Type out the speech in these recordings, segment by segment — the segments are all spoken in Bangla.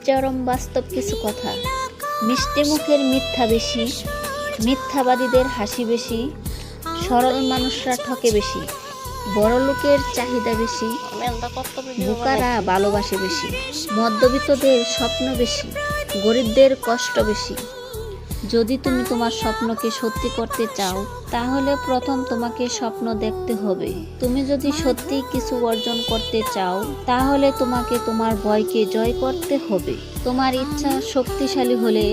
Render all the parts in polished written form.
চরম বাস্তব কিছু কথা। মিষ্টি মুখের মিথ্যা বেশি, মিথ্যাবাদীদের হাসি বেশি, সরল মানুষরা ঠকে বেশি, বড় লোকের চাহিদা বেশি, বোকারা ভালোবাসে বেশি, মধ্যবিত্তদের স্বপ্ন বেশি, গরিবদের কষ্ট বেশি। যদি তুমি তোমার স্বপ্নকে সত্যি করতে চাও তাহলে প্রথম তোমাকে স্বপ্ন দেখতে হবে। তুমি যদি সত্যি কিছু অর্জন করতে চাও তাহলে তোমাকে তোমার ভয়কে জয় করতে হবে। তোমার ইচ্ছা শক্তিশালী হলে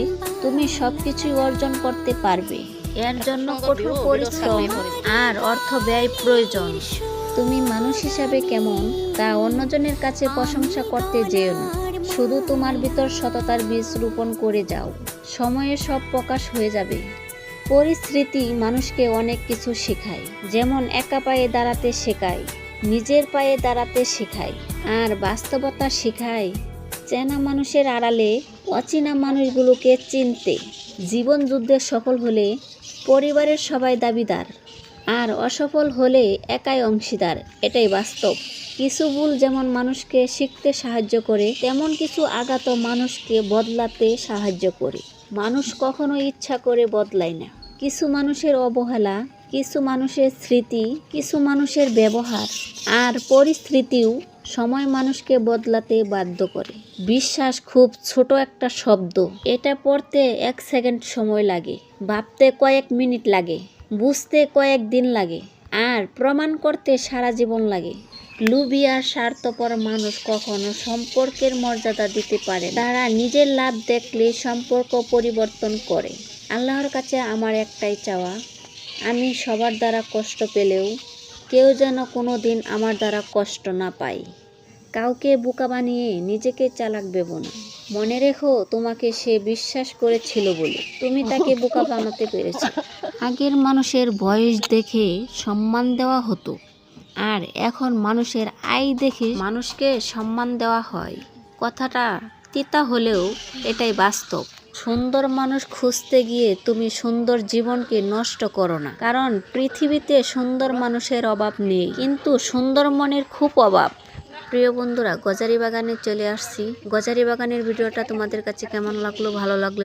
তুমি সবকিছুই অর্জন করতে পারবে। এর জন্য কঠোর পরিশ্রম আর অর্থ ব্যয় প্রয়োজন। তুমি মানুষ হিসাবে কেমন তা অন্যজনের কাছে প্রশংসা করতে যেও না। শুধু তোমার ভিতর সততার বীজ রোপণ করে যাও। সময়ে সব প্রকাশ হয়ে যাবে। পরিস্থিতি মানুষকে অনেক কিছু শেখায়, যেমন একা পায়ে দাঁড়াতে শেখায়, নিজের পায়ে দাঁড়াতে শেখায়, আর বাস্তবতা শেখায় চেনা মানুষের আড়ালে অচেনা মানুষগুলোকে চিনতে। জীবন যুদ্ধে সফল হলে পরিবারের সবাই দাবিদার, আর অসফল হলে একাই অংশীদার। এটাই বাস্তব। কিছু ভুল যেমন মানুষকে শিখতে সাহায্য করে, তেমন কিছু আঘাত মানুষকে বদলাতে সাহায্য করে। মানুষ কখনো ইচ্ছা করে বদলায় না। কিছু মানুষের অবহেলা, কিছু মানুষের স্মৃতি, কিছু মানুষের ব্যবহার আর পরিস্থিতিও সময় মানুষকে বদলাতে বাধ্য করে। বিশ্বাস খুব ছোট একটা শব্দ। এটা পড়তে 1 সেকেন্ড সময় লাগে, ভাবতে কয়েক মিনিট লাগে, বুঝতে কয়েক দিন লাগে, আর প্রমাণ করতে সারা জীবন লাগে। লোভী আর স্বার্থপর মানুষ কখনো সম্পর্কের মর্যাদা দিতে পারে না। তারা নিজের লাভ দেখলে সম্পর্ক পরিবর্তন করে। আল্লাহর কাছে আমার একটাই চাওয়া, আমি সবার দ্বারা কষ্ট পেলেও কেউ যেন কোনো দিন আমার দ্বারা কষ্ট না পায়। কাউকে বোকা বানিয়ে নিজেকে চালাক ভেবো না। মনে রেখো, তোমাকে সে বিশ্বাস করেছিল বলে তুমি তাকে বোকা বানাতে পেরেছো। আগের মানুষের বয়স দেখে সম্মান দেওয়া হতো, আর এখন মানুষের আয় দেখে মানুষকে সম্মান দেওয়া হয়। কথাটা তিতা হলেও এটাই বাস্তব। সুন্দর মানুষ খুঁজতে গিয়ে তুমি সুন্দর জীবনকে নষ্ট করো না, কারণ পৃথিবীতে সুন্দর মানুষের অভাব নেই, কিন্তু সুন্দর মনের খুব অভাব। প্রিয় বন্ধুরা, গজারি বাগানে চলে আসছি। গজারি বাগানের ভিডিওটা তোমাদের কাছে কেমন লাগলো? ভালো লাগলো